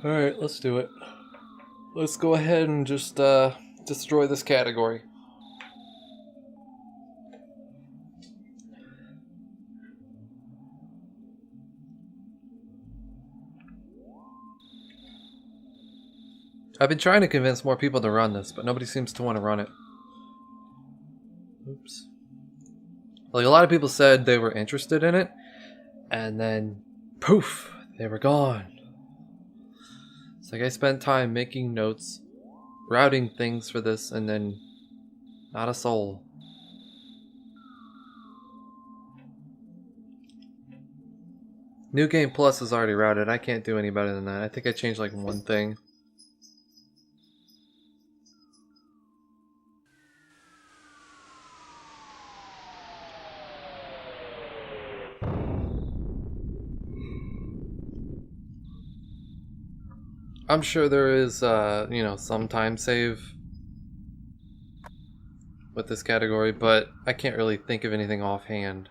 Alright, let's do it. Let's go ahead and just destroy this category. I've been trying to convince more people to run this, but nobody seems to want to run it. Oops. Like, a lot of people said they were interested in it, and then poof, they were gone. It's like I spent time making notes, routing things for this, and then not a soul. New Game Plus is already routed. I can't do any better than that. I think I changed like one thing. I'm sure there is, some time save with this category, but I can't really think of anything offhand.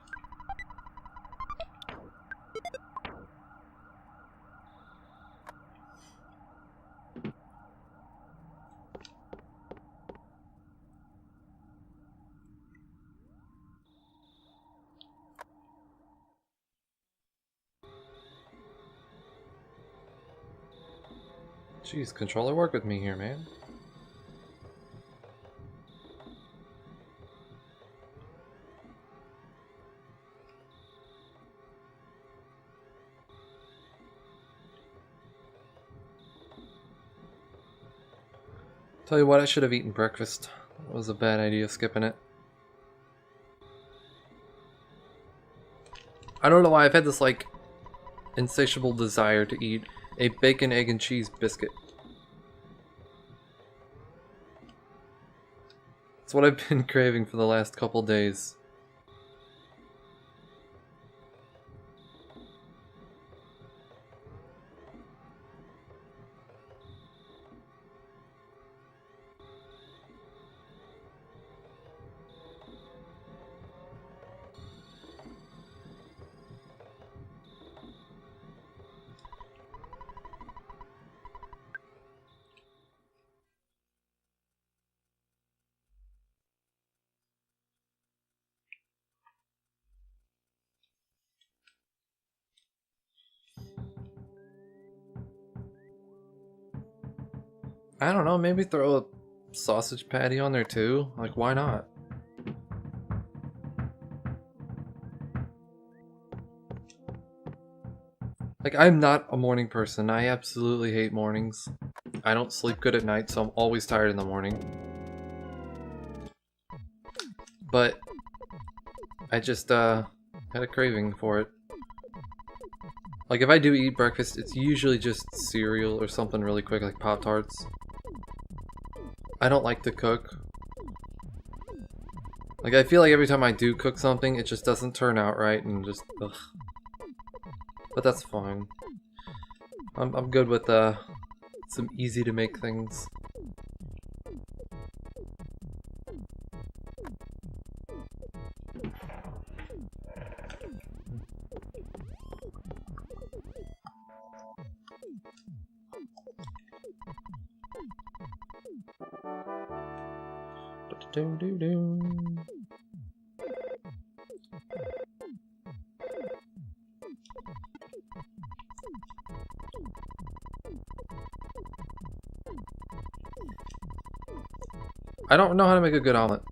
Jeez, controller, work with me here, man. Tell you what, I should have eaten breakfast. It was a bad idea skipping it. I don't know why I've had this like insatiable desire to eat a bacon, egg, and cheese biscuit. It's what I've been craving for the last couple days. I don't know, maybe throw a sausage patty on there too? Like, why not? Like, I'm not a morning person. I absolutely hate mornings. I don't sleep good at night, so I'm always tired in the morning. But I just had a craving for it. Like, if I do eat breakfast, it's usually just cereal or something really quick, like Pop-Tarts. I don't like to cook. Like, I feel like every time I do cook something, it just doesn't turn out right, and just, ugh. But that's fine. I'm good with some easy to make things. I don't know how to make a good omelet.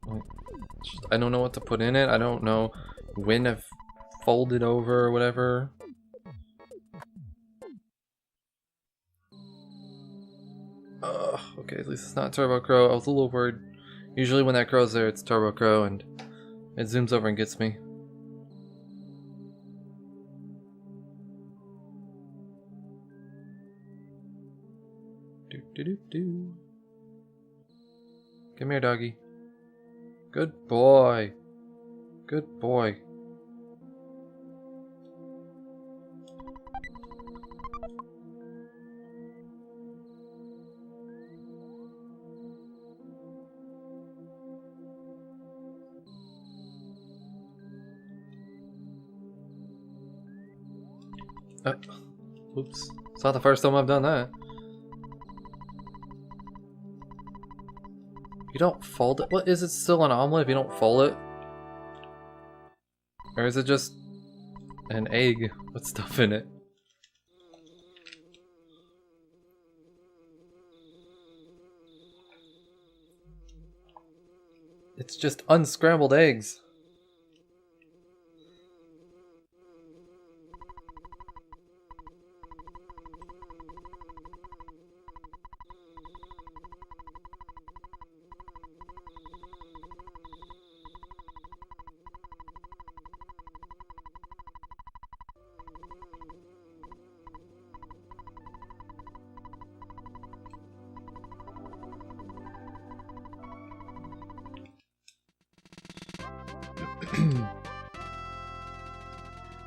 I don't know what to put in it. I don't know when to fold it over or whatever. Okay, at least it's not Turbo Crow. I was a little worried. Usually when that crow's there, it's Turbo Crow, and it zooms over and gets me. Do. Come here, doggy. Good boy. Good boy. Oops. It's not the first time I've done that. You don't fold it? What, is it still an omelet if you don't fold it? Or is it just an egg with stuff in it? It's just unscrambled eggs.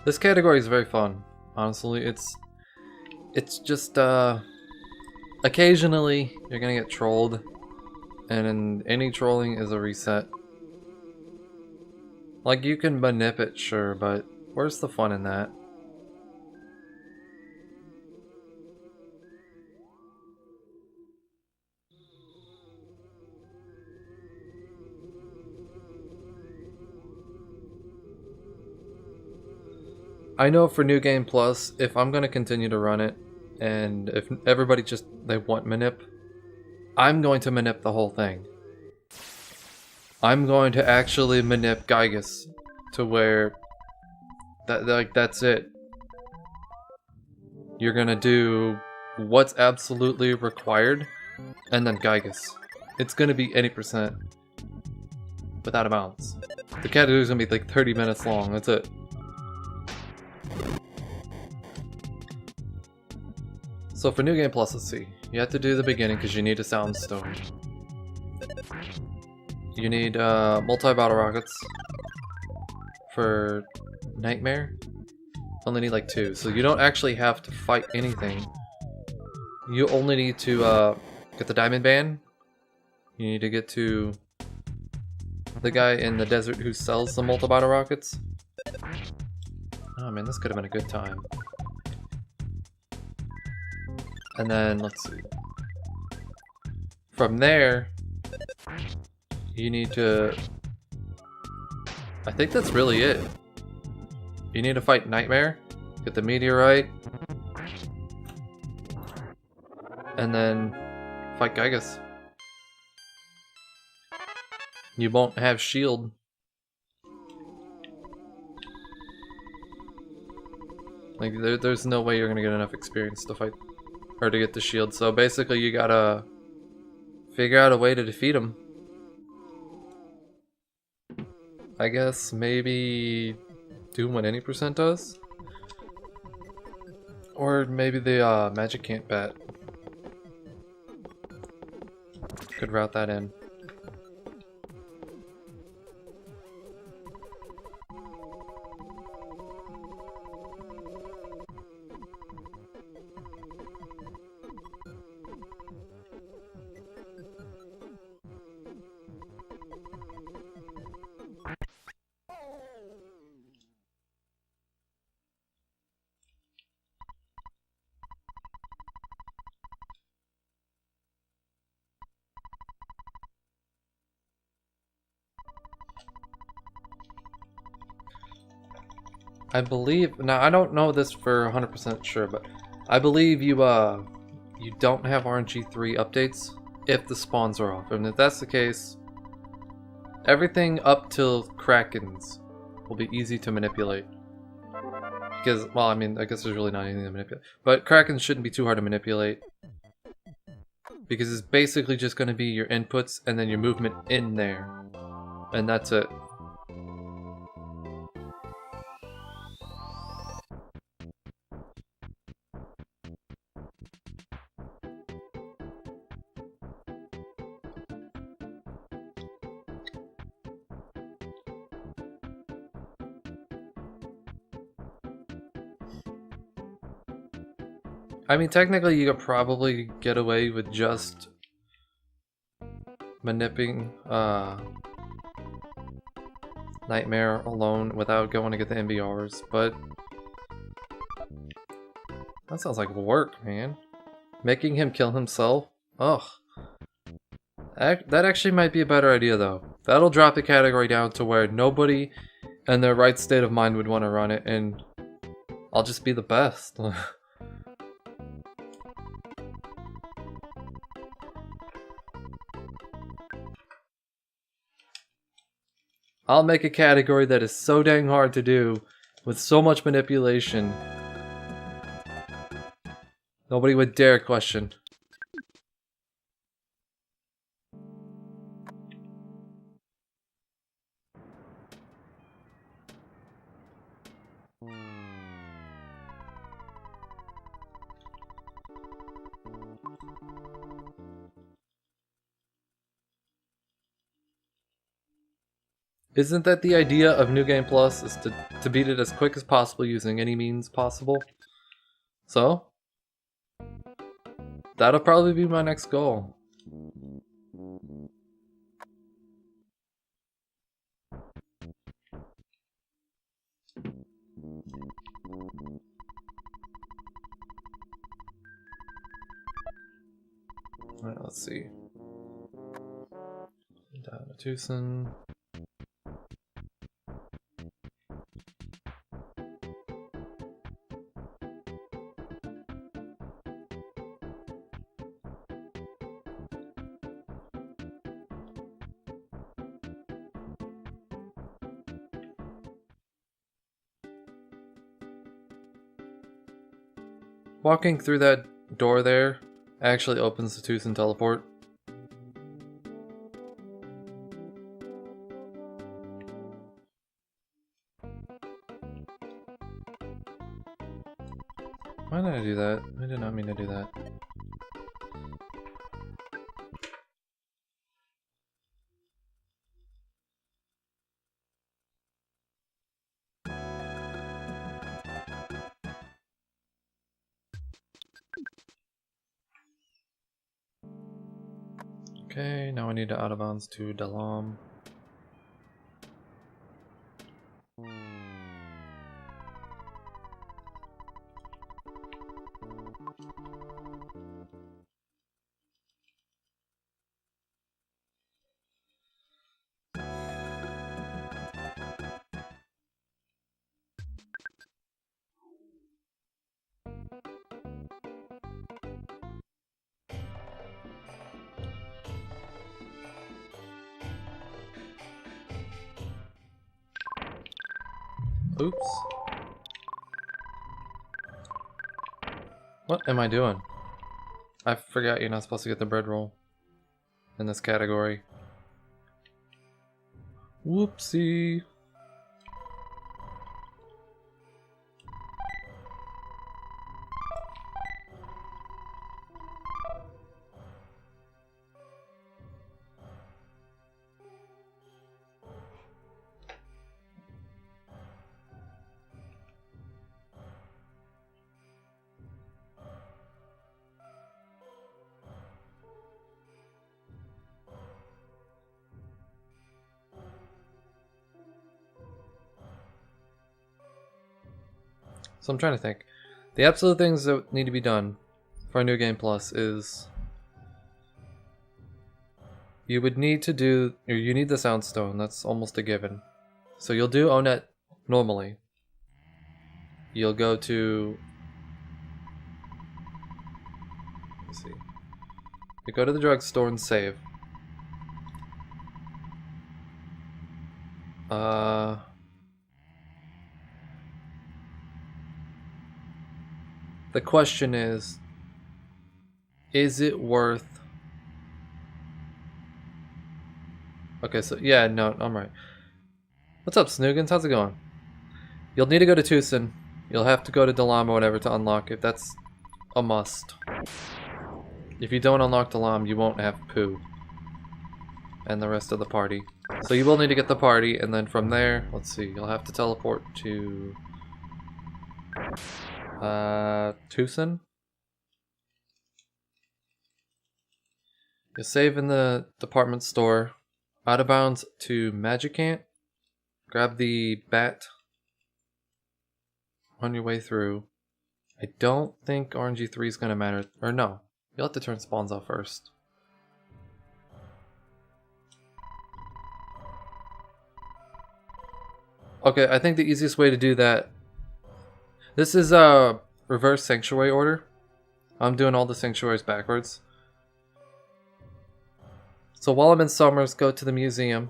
This category is very fun. Honestly, it's just occasionally you're gonna get trolled, and any trolling is a reset. Like, you can manip it, sure, but where's the fun in that? I know for New Game Plus, if I'm gonna continue to run it, and if everybody just, they want manip, I'm going to manip the whole thing. I'm going to actually manip Gygus to where that's it. You're gonna do what's absolutely required, and then Gygus. It's gonna be any percent without a bounce. The category's gonna be like 30 minutes long, that's it. So for New Game Plus, let's see. You have to do the beginning because you need a sound stone. You need multi-battle rockets for Nightmare. Only need like 2, so you don't actually have to fight anything. You only need to get the diamond band. You need to get to the guy in the desert who sells the multi-battle rockets. Oh man, this could have been a good time. And then, let's see. From there, you need to... I think that's really it. You need to fight Nightmare, get the meteorite, and then fight Gygus. You won't have shield. Like, there's no way you're gonna get enough experience to fight, or to get the shield, so basically you gotta figure out a way to defeat him. I guess maybe do what any percent does? Or maybe the magic can't bat. Could route that in. I believe, now I don't know this for 100% sure, but I believe you don't have RNG3 updates if the spawns are off. And if that's the case, everything up till Krakens will be easy to manipulate. Because, well, I mean, I guess there's really not anything to manipulate. But Krakens shouldn't be too hard to manipulate. Because it's basically just going to be your inputs and then your movement in there. And that's it. I mean, technically you could probably get away with just manipping Nightmare alone without going to get the MBRs, but That sounds like work, man. Making him kill himself? Ugh. That actually might be a better idea, though. That'll drop the category down to where nobody in their right state of mind would want to run it, and I'll just be the best. I'll make a category that is so dang hard to do, with so much manipulation, nobody would dare question. Isn't that the idea of New Game Plus, is to beat it as quick as possible using any means possible? So, that'll probably be my next goal. Alright, let's see. Down to Tucson. Walking through that door there actually opens the Tucson teleport. Why did I do that? I did not mean to do that. Okay, now I need to out of bounds to Dalam. Oops. What am I doing? I forgot you're not supposed to get the bread roll in this category. Whoopsie. So I'm trying to think. The absolute things that need to be done for a New Game Plus is you would need to do, or you need the Soundstone, that's almost a given. So you'll do Onet normally. You'll go to, let's see, you go to the drugstore and save. The question is it worth... Okay, so yeah, no, I'm right. What's up, Snoogans? How's it going? You'll need to go to Tucson. You'll have to go to Dalam or whatever to unlock it. That's a must. If you don't unlock Dalam, you won't have Pooh and the rest of the party. So you will need to get the party, and then from there, let's see, you'll have to teleport to Tucson. You save in the department store. Out of bounds to Magicant. Grab the bat on your way through. I don't think RNG3 is going to matter. Or no, you'll have to turn spawns off first. Okay, I think the easiest way to do that... This is a reverse sanctuary order. I'm doing all the sanctuaries backwards. So while I'm in Summers, go to the museum,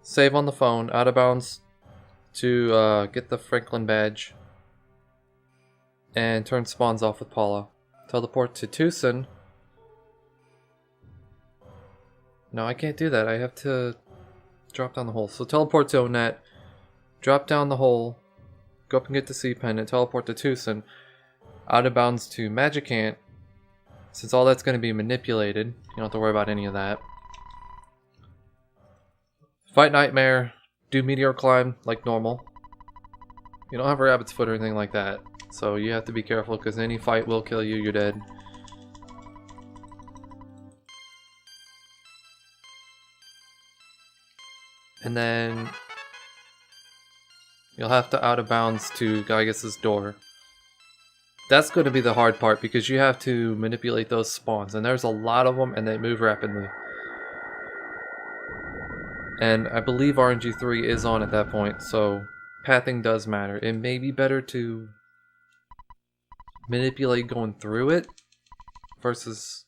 save on the phone, out of bounds to get the Franklin badge, and turn spawns off with Paula. Teleport to Tucson. No, I can't do that. I have to drop down the hole. So teleport to Onett, drop down the hole, go up and get the sea pendant, teleport to Tucson, out of bounds to Magicant. Since all that's going to be manipulated, you don't have to worry about any of that. Fight Nightmare, do Meteor Climb like normal. You don't have a Rabbit's Foot or anything like that, so you have to be careful because any fight will kill you, you're dead. And then you'll have to out of bounds to Gygas's door. That's going to be the hard part because you have to manipulate those spawns, and there's a lot of them and they move rapidly. And I believe RNG3 is on at that point, so pathing does matter. It may be better to manipulate going through it versus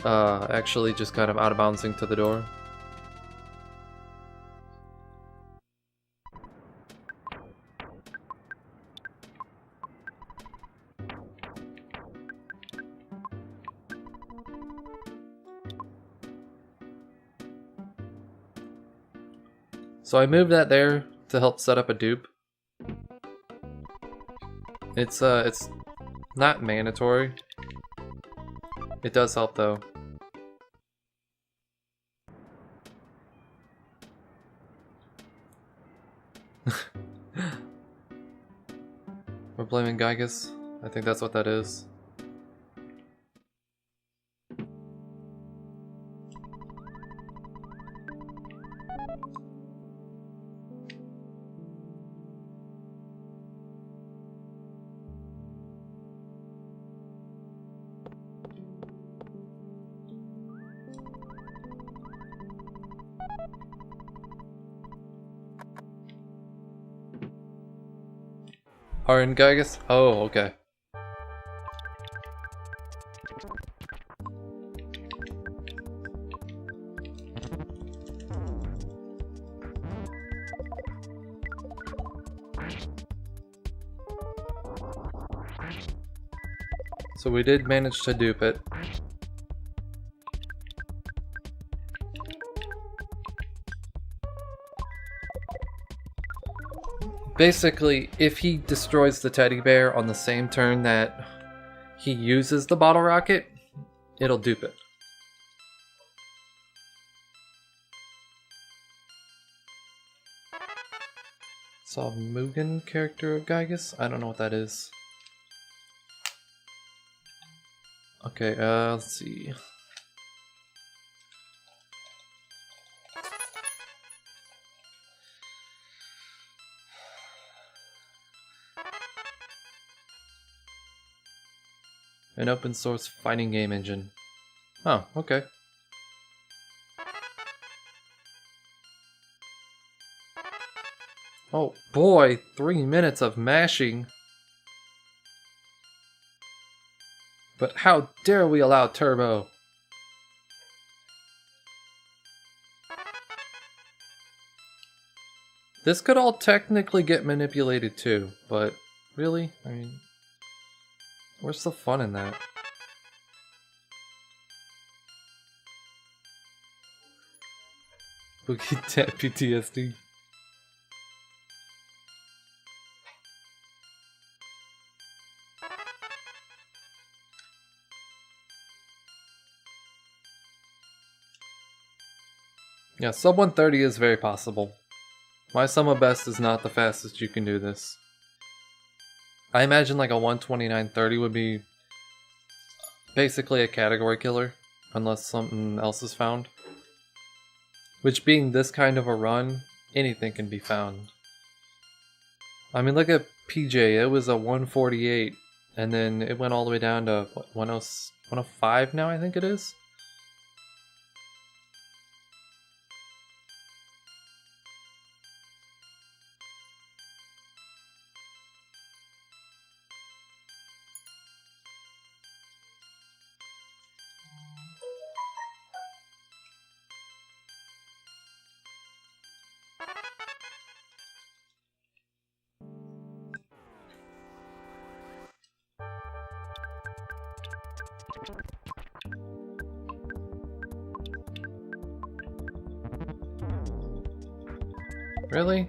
actually just kind of out of bouncing to the door. So I moved that there to help set up a dupe. It's not mandatory. It does help though. We're blaming Gygas. I think that's what that is. Are in Gygas? Oh, okay. So we did manage to dupe it. Basically, if he destroys the teddy bear on the same turn that he uses the bottle rocket, it'll dupe it. Saw Mugen character of Gygas? I don't know what that is. Okay, let's see. An open source fighting game engine. Oh, okay. Oh boy, 3 minutes of mashing. But how dare we allow turbo? This could all technically get manipulated too, but really? I mean, where's the fun in that? Boogie Tap PTSD. Yeah, sub 130 is very possible. My sum of best is not the fastest you can do this. I imagine like a 129.30 would be basically a category killer, unless something else is found. Which being this kind of a run, anything can be found. I mean, look at PJ, it was a 148, and then it went all the way down to what, 105 now, I think it is. Really?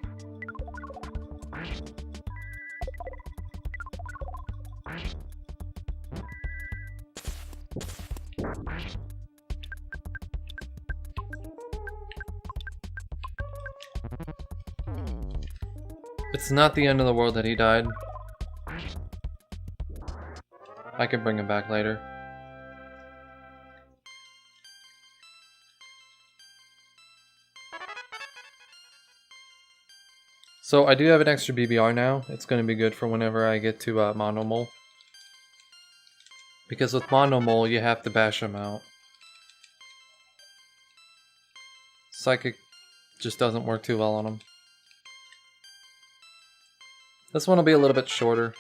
It's not the end of the world that he died. I can bring him back later. So I do have an extra BBR now. It's going to be good for whenever I get to Monomole. Because with Monomole, you have to bash him out. Psychic just doesn't work too well on him. This one will be a little bit shorter.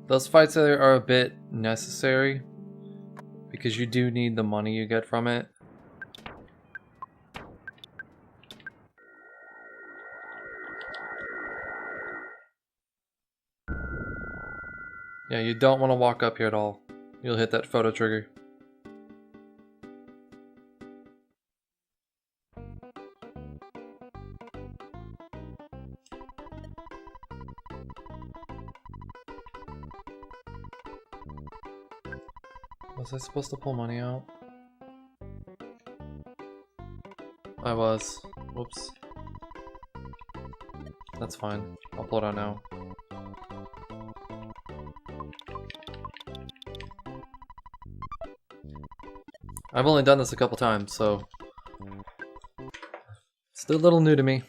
Those fights there are a bit necessary because you do need the money you get from it. Yeah, you don't want to walk up here at all. You'll hit that photo trigger. Was I supposed to pull money out? I was. Whoops. That's fine. I'll pull it out now. I've only done this a couple times, so it's still a little new to me.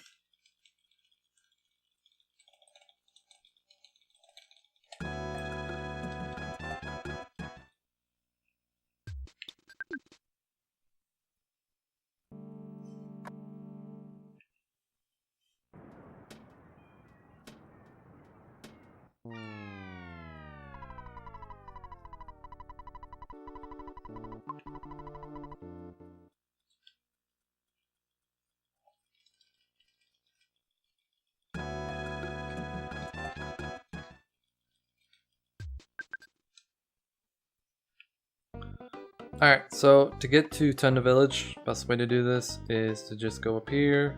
Alright, so to get to Tunda Village, best way to do this is to just go up here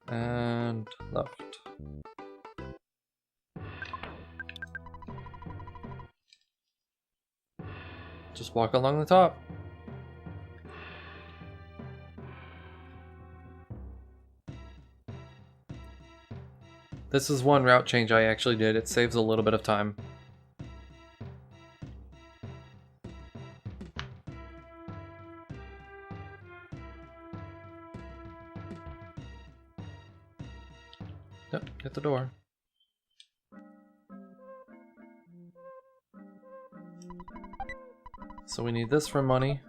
and left. Just walk along the top. This is one route change I actually did. It saves a little bit of time. Yep, hit the door. So we need this for money.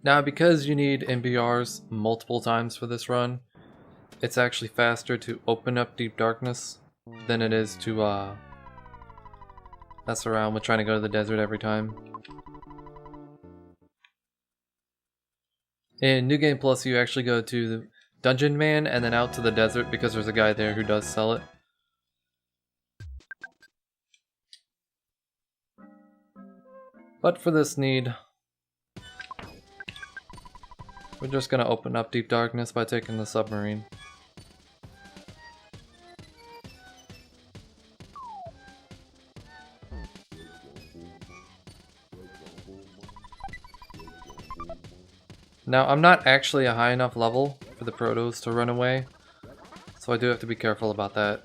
Now, because you need MBRs multiple times for this run, it's actually faster to open up Deep Darkness than it is to mess around with trying to go to the desert every time. In New Game Plus, you actually go to the Dungeon Man and then out to the desert because there's a guy there who does sell it. But for this need, we're just gonna open up Deep Darkness by taking the submarine. Now, I'm not actually a high enough level for the Protos to run away, so I do have to be careful about that.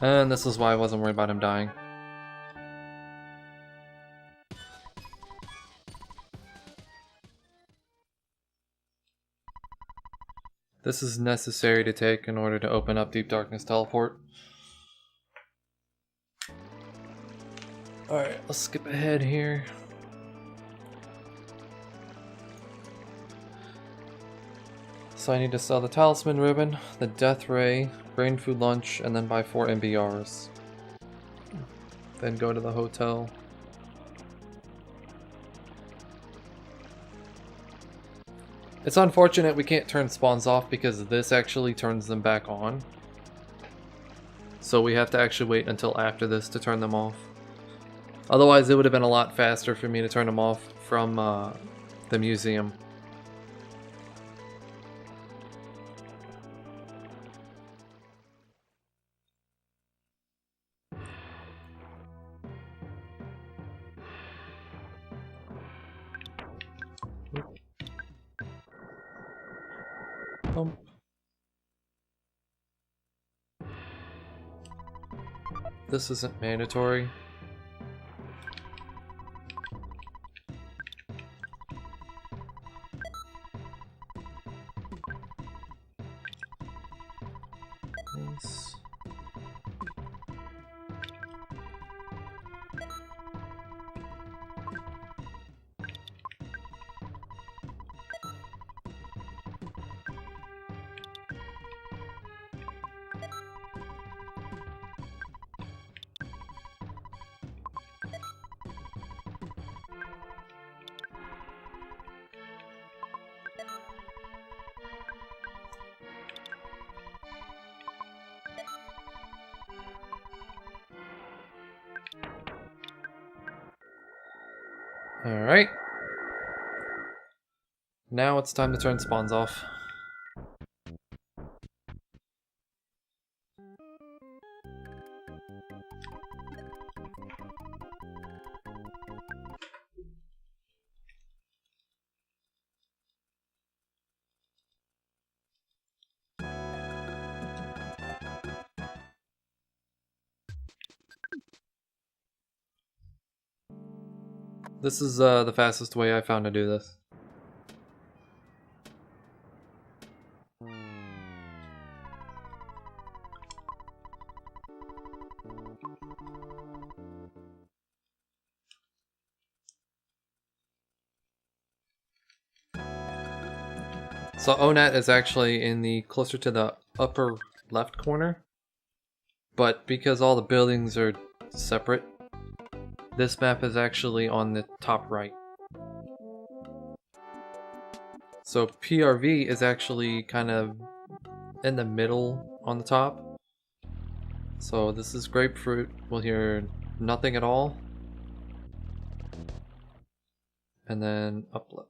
And this is why I wasn't worried about him dying. This is necessary to take in order to open up Deep Darkness Teleport. Alright, let's skip ahead here. So I need to sell the Talisman Ribbon, the Death Ray, Brain Food Lunch, and then buy 4 MBRs. Then go to the hotel. It's unfortunate we can't turn spawns off because this actually turns them back on. So we have to actually wait until after this to turn them off. Otherwise it would have been a lot faster for me to turn them off from the museum. This isn't mandatory. Yes. Alright. Now it's time to turn spawns off. This is the fastest way I found to do this. So ONAT is actually in the closer to the upper left corner, but because all the buildings are separate, this map is actually on the top right. So PRV is actually kind of in the middle on the top. So this is Grapefruit. We'll hear nothing at all. And then up left.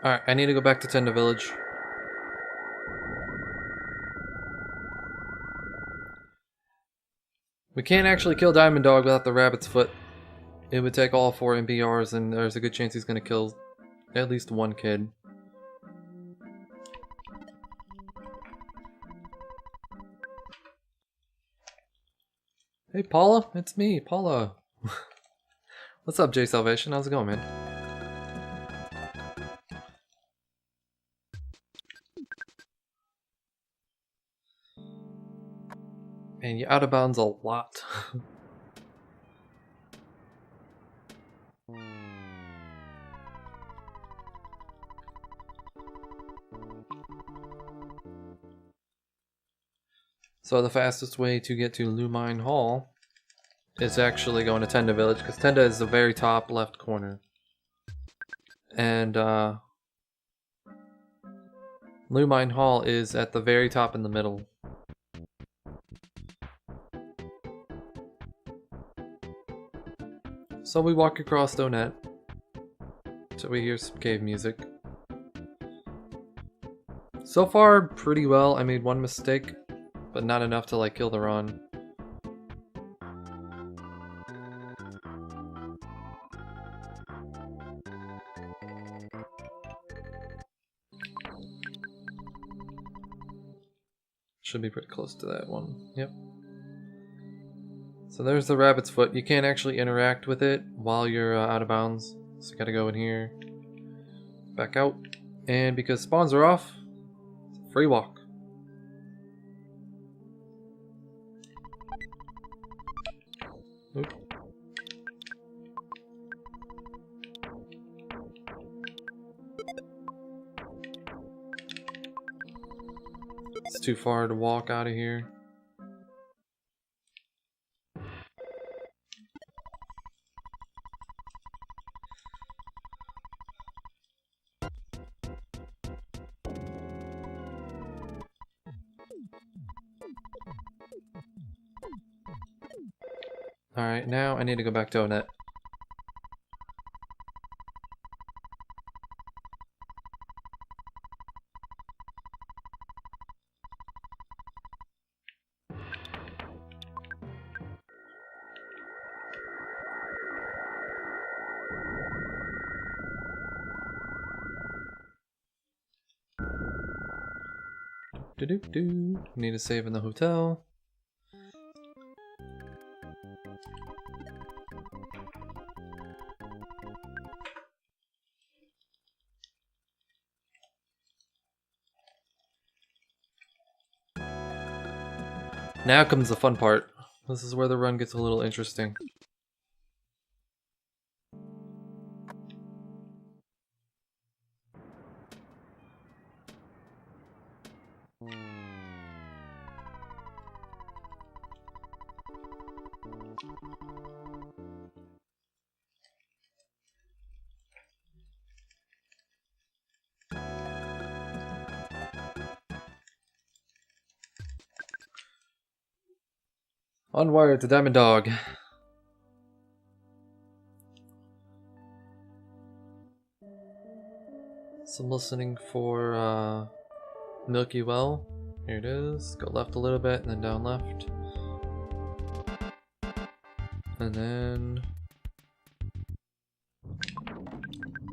Alright, I need to go back to Tenda Village. We can't actually kill Diamond Dog without the rabbit's foot. It would take all 4 MBRs and there's a good chance he's gonna kill at least one kid. Hey Paula, it's me, Paula. What's up, Jay Salvation? How's it going, man? Man, you're out of bounds a lot. So the fastest way to get to Lumine Hall is actually going to Tenda Village, because Tenda is the very top left corner. And Lumine Hall is at the very top in the middle. So we walk across Donut. So we hear some cave music. So far, pretty well. I made one mistake, but not enough to like kill the run. Should be pretty close to that one. Yep. So there's the rabbit's foot. You can't actually interact with it while you're out of bounds. So you gotta go in here, back out, and because spawns are off, free walk. Oop. It's too far to walk out of here. Alright, now I need to go back to Onet. Do-do-do. Need to save in the hotel. Now comes the fun part. This is where the run gets a little interesting. Unwired to Diamond Dog. So I'm listening for Milky Well. Here it is. Go left a little bit and then down left. And then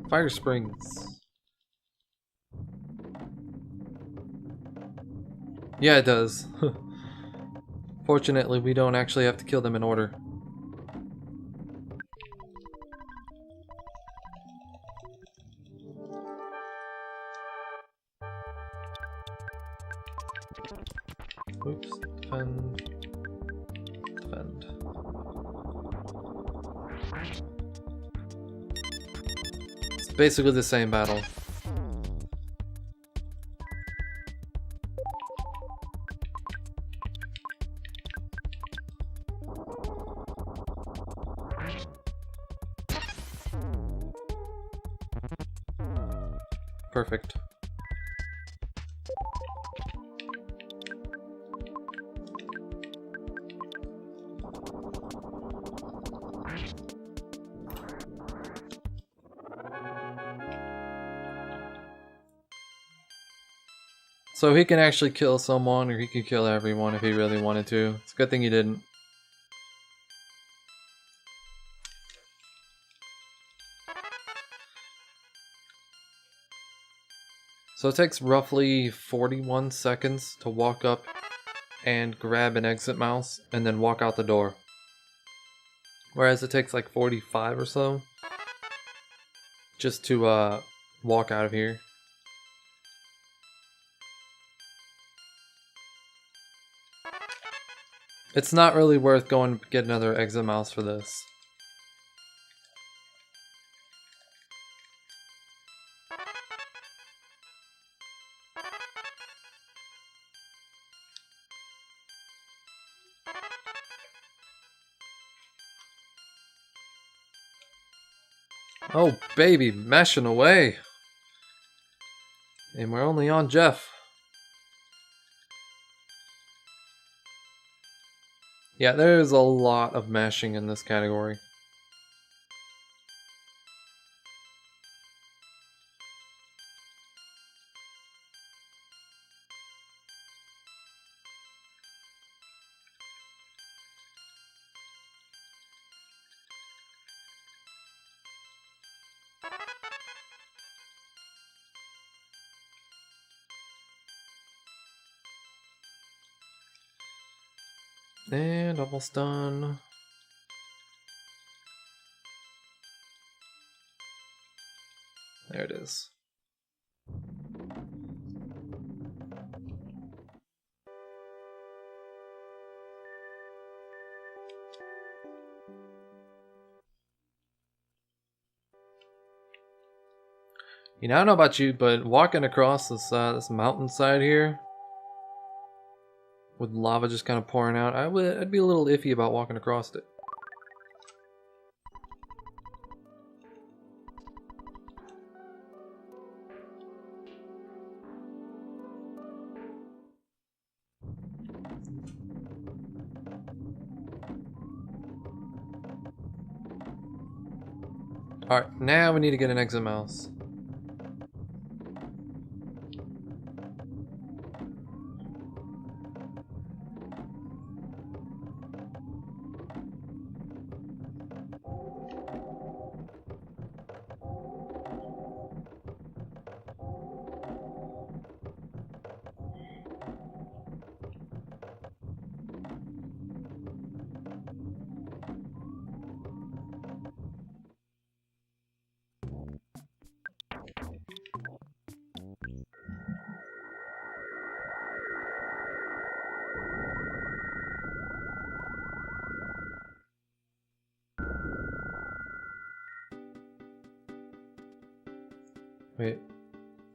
Fire Springs. Yeah, it does. Fortunately, we don't actually have to kill them in order. Oops, defend. Defend. It's basically the same battle. Perfect. So he can actually kill someone, or he could kill everyone if he really wanted to. It's a good thing he didn't. So it takes roughly 41 seconds to walk up and grab an exit mouse, and then walk out the door. Whereas it takes like 45 or so just to walk out of here. It's not really worth going to get another exit mouse for this. Oh baby, mashing away. And we're only on Jeff. Yeah, there's a lot of mashing in this category. And almost done. There it is. You know, I don't know about you, but walking across this mountainside here with lava just kind of pouring out, I'd be a little iffy about walking across it. Alright, now we need to get an exit mouse.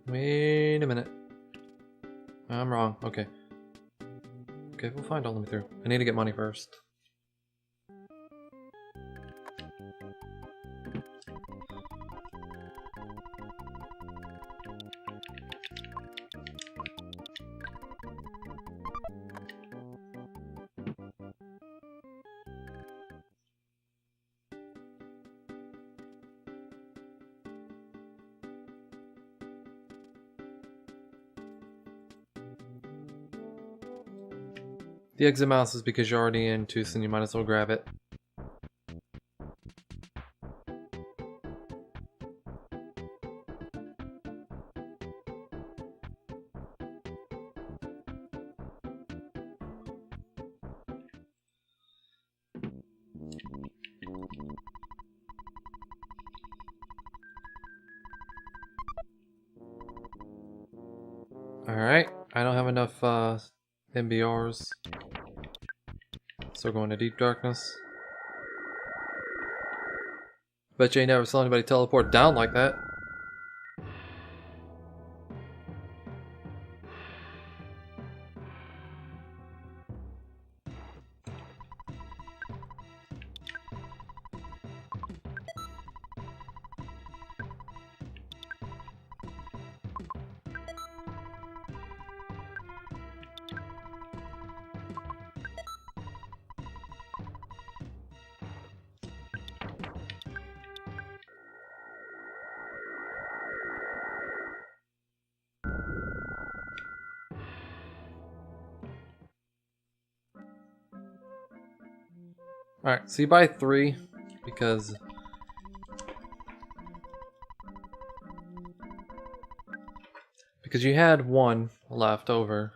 Wait a minute. I'm wrong. Okay. Okay, we'll find all the way through. I need to get money first. The exit mouse is because you're already in too, so you might as well grab it. Alright, I don't have enough MBRs. So we're going to deep darkness. Bet you ain't never saw anybody teleport down like that. Alright, so you buy 3 because you had 1 left over.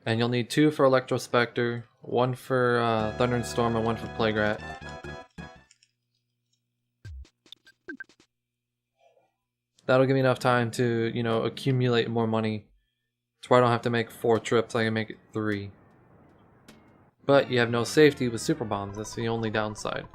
And you'll need 2 for Electrospectre, 1 for Thunder and Storm, and 1 for Plague Rat. That'll give me enough time to, you know, accumulate more money. To where I don't have to make 4 trips, I can make it 3. But you have no safety with super bombs, that's the only downside.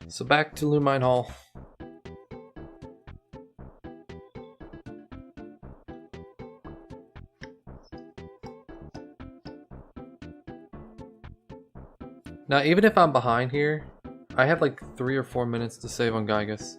So back to Loot Mine Hall. Now, even if I'm behind here, I have like 3 or 4 minutes to save on Gygus.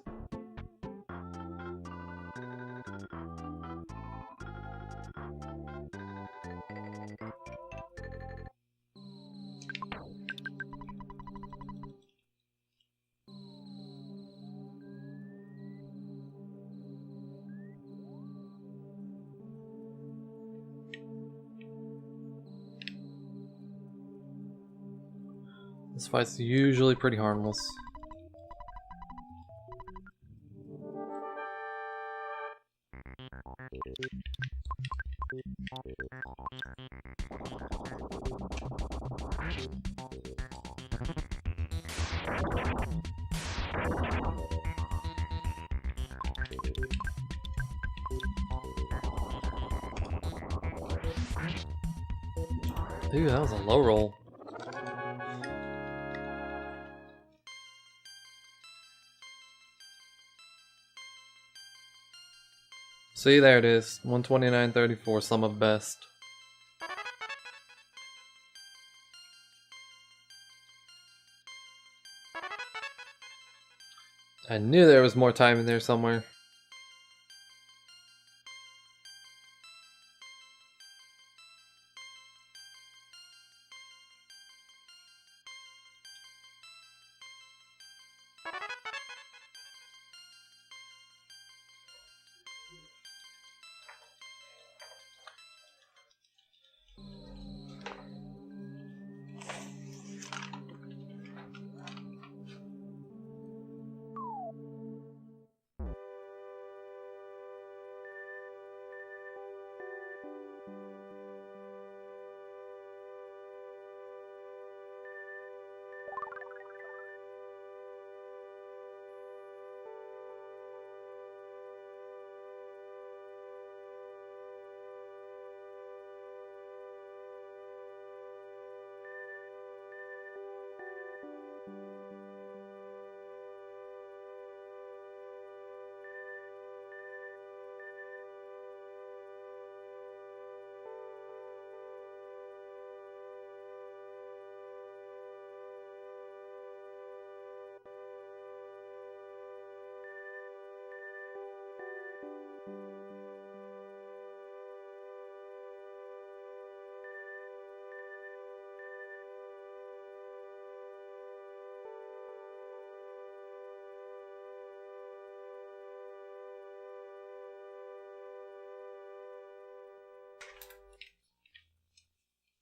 This fight's usually pretty harmless. Dude, that was a low roll. See, there it is. 129.34, sum of best. I knew there was more time in there somewhere.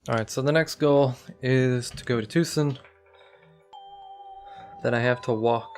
Alright, so the next goal is to go to Tucson. Then I have to walk.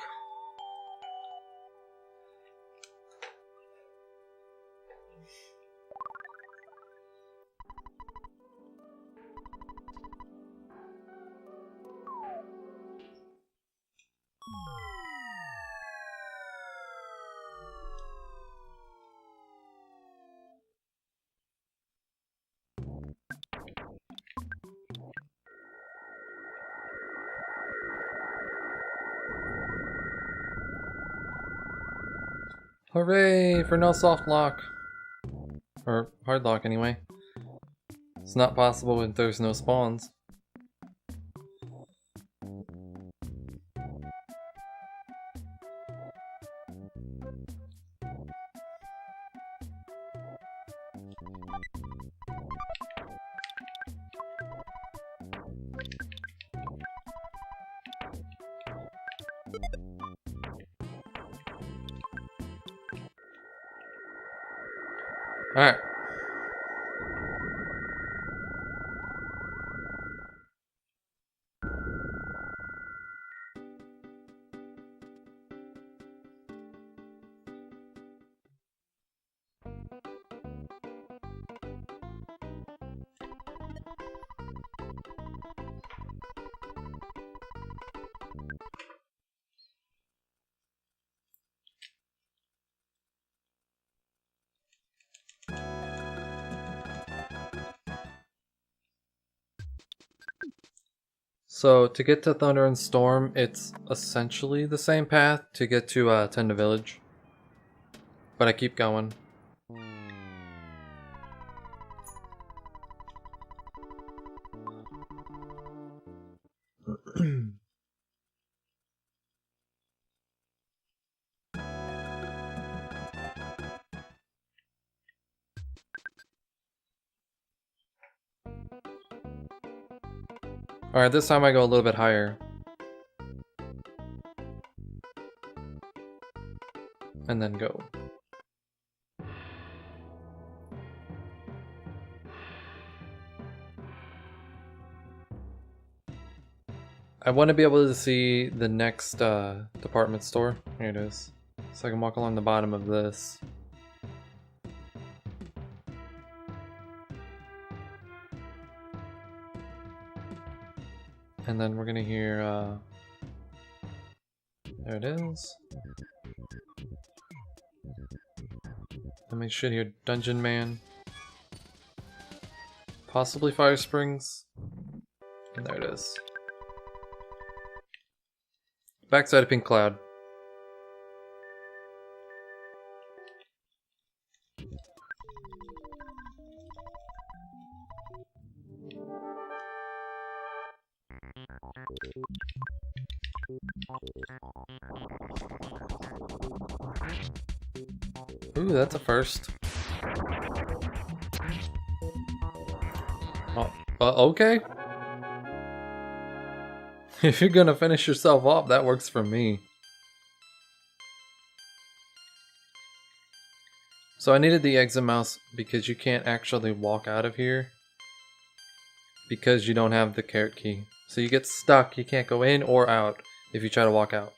Hooray for no soft lock. Or hard lock anyway. It's not possible when there's no spawns. Alright. So to get to Thunder and Storm, it's essentially the same path to get to Tenda Village. But I keep going. Alright, this time I go a little bit higher. And then go. I want to be able to see the next department store. Here it is. So I can walk along the bottom of this. And then we're gonna hear, there it is. Then we should hear Dungeon Man. Possibly Fire Springs. And there it is. Backside of Pink Cloud. Ooh, that's a first. Oh, okay. If you're gonna finish yourself off, that works for me. So I needed the exit mouse because you can't actually walk out of here because you don't have the carrot key. So you get stuck, you can't go in or out if you try to walk out.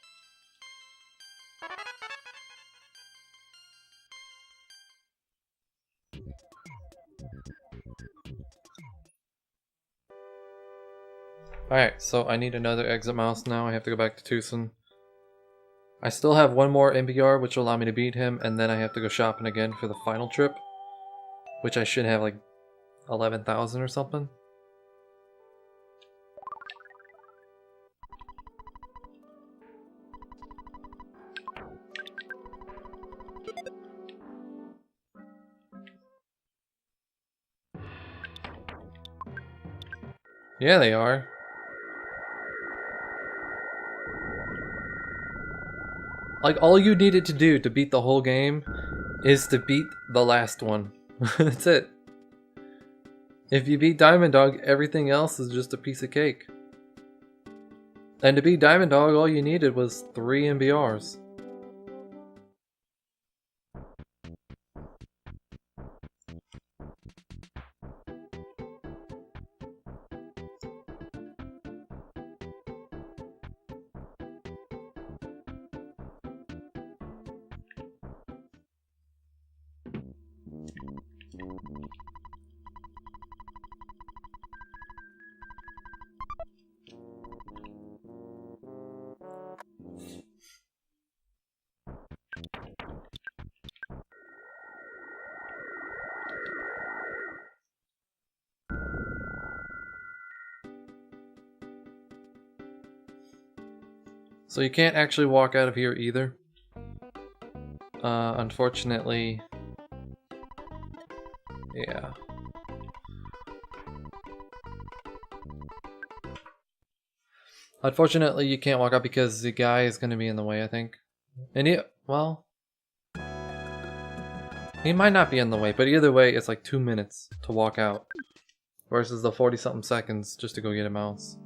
Alright, so I need another exit mouse now. I have to go back to Tucson. I still have one more MBR, which will allow me to beat him, and then I have to go shopping again for the final trip, which I should have like 11,000 or something. Yeah, they are. Like, all you needed to do to beat the whole game is to beat the last one. That's it. If you beat Diamond Dog, everything else is just a piece of cake. And to beat Diamond Dog, all you needed was 3 MBRs. So you can't actually walk out of here either. Unfortunately, yeah. Unfortunately, you can't walk out because the guy is going to be in the way, I think. And he, well, he might not be in the way, but either way, it's like 2 minutes to walk out. Versus the 40-something seconds just to go get a mouse.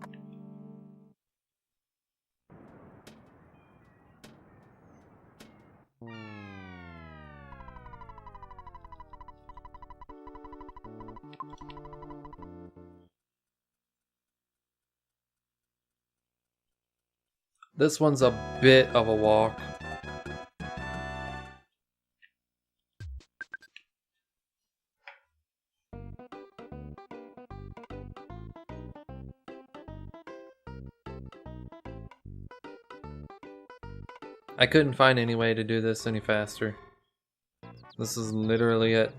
This one's a bit of a walk. I couldn't find any way to do this any faster. This is literally it.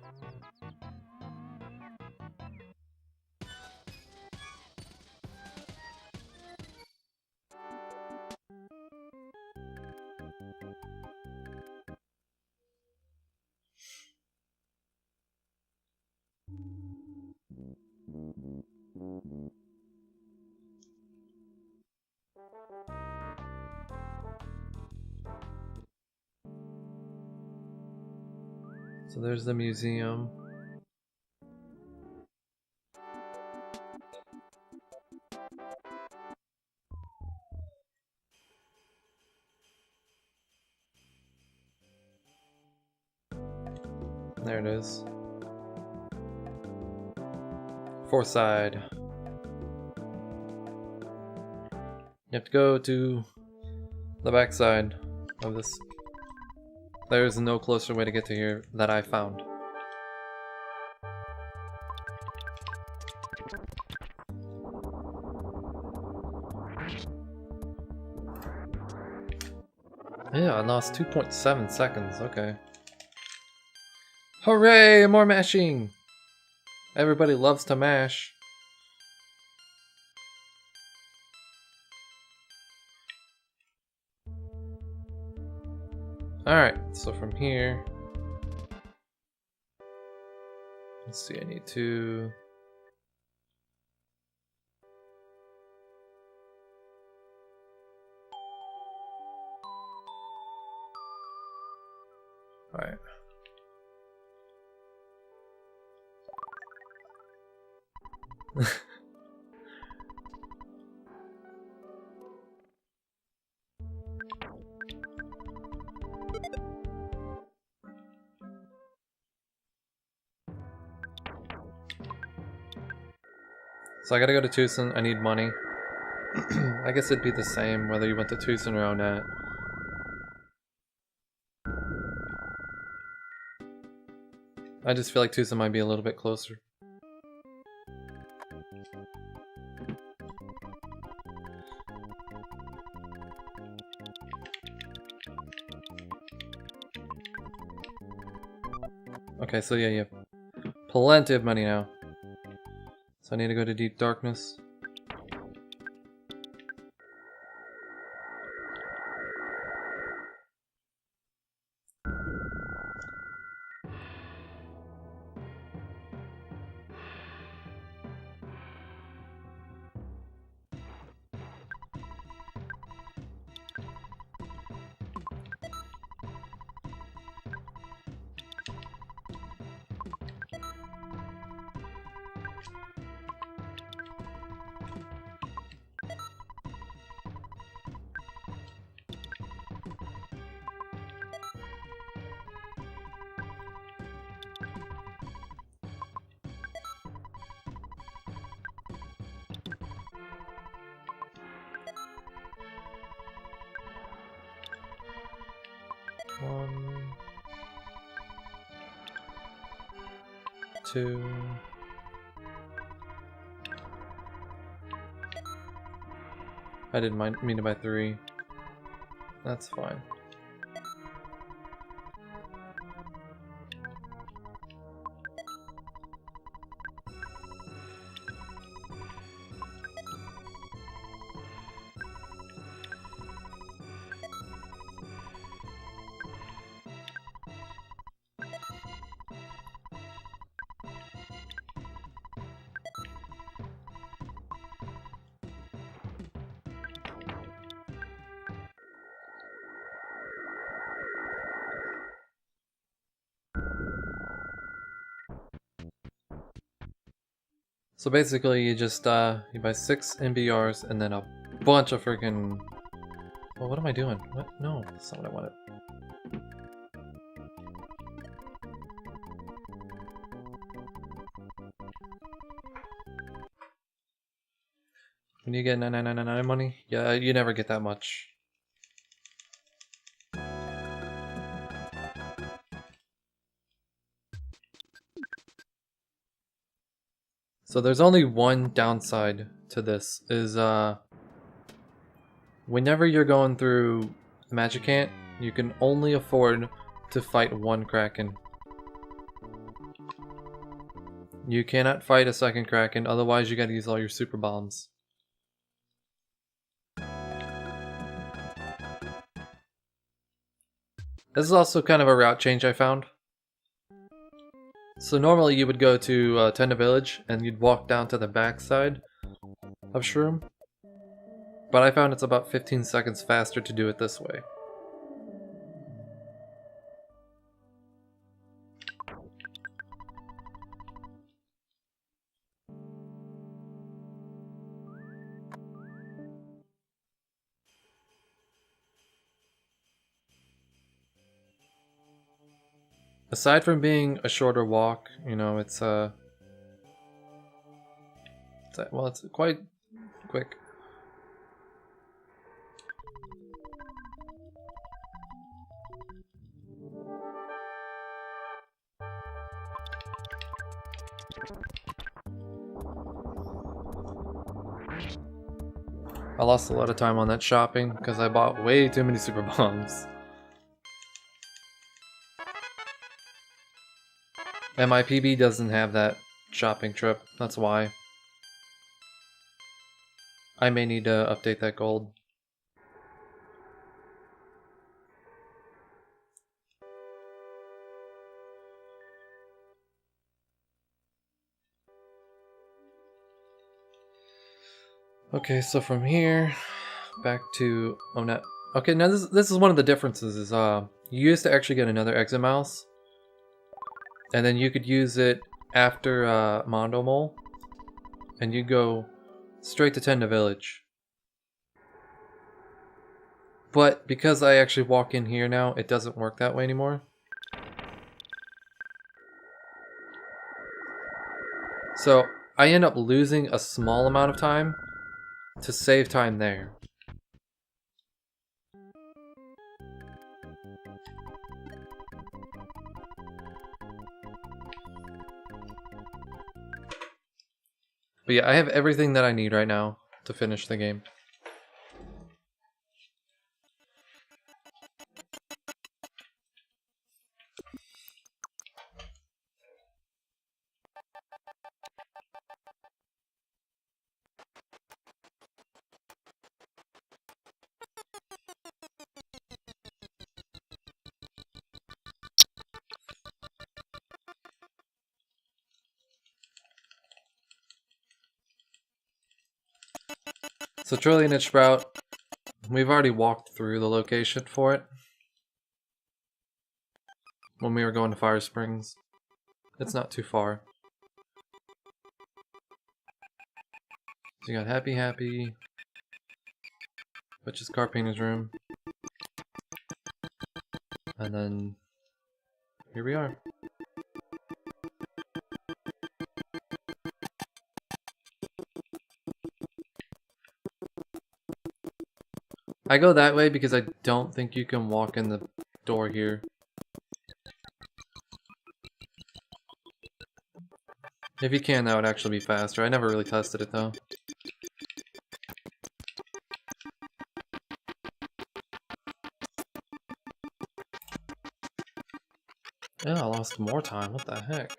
So there's the museum. There it is. Fourth side. You have to go to the back side of this. There's no closer way to get to here that I found. Yeah, I lost 2.7 seconds. Okay. Hooray! More mashing! Everybody loves to mash. Alright, so from here... Let's see, I need to... Alright. So I gotta go to Tucson, I need money. I guess it'd be the same whether you went to Tucson or Onett. I just feel like Tucson might be a little bit closer. Okay, so yeah, you have plenty of money now. So I need to go to Deep Darkness. One, two. I didn't mean to buy 3. That's fine. So basically you just you buy 6 MBRs and then a bunch of freaking... Well, what am I doing? What? No, that's not what I wanted. When you get 9999 money, yeah, you never get that much. So there's only one downside to this, is whenever you're going through Magicant, you can only afford to fight one Kraken. You cannot fight a second Kraken, otherwise you gotta use all your super bombs. This is also kind of a route change I found. So normally you would go to Tenda Village and you'd walk down to the backside of Shroom. But I found it's about 15 seconds faster to do it this way. Aside from being a shorter walk, you know, it's quite quick. I lost a lot of time on that shopping because I bought way too many super bombs. And my PB doesn't have that shopping trip, that's why. I may need to update that gold. Okay, so from here back to no. Okay, now this is one of the differences is you used to actually get another exit mouse, and then you could use it after Mondo Mole, and you go straight to Tenda Village. But because I actually walk in here now, it doesn't work that way anymore. So I end up losing a small amount of time to save time there. But yeah, I have everything that I need right now to finish the game. So Trillionage Sprout, we've already walked through the location for it when we were going to Fire Springs. It's not too far. So you got Happy Happy, which is Car Painter's room. And then here we are. I go that way because I don't think you can walk in the door here. If you can, that would actually be faster. I never really tested it though. Yeah, I lost more time. What the heck?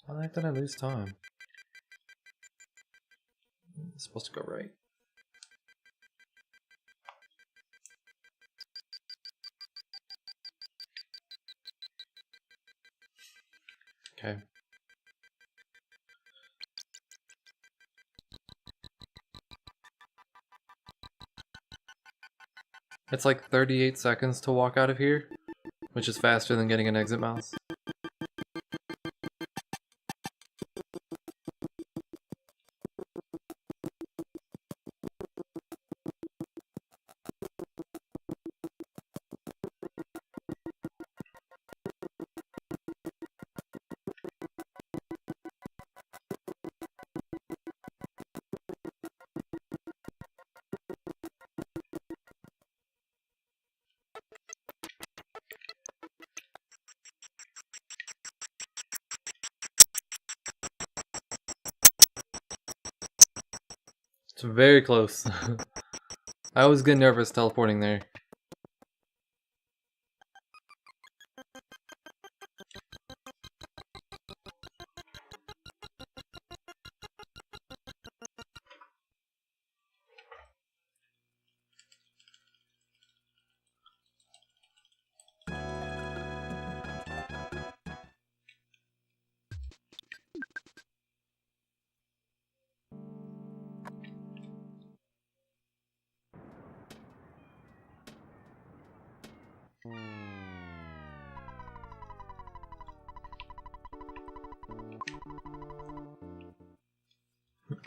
How the heck did I lose time? It's supposed to go right. Okay. It's like 38 seconds to walk out of here, which is faster than getting an exit mouse. It's very close. I always get nervous teleporting there.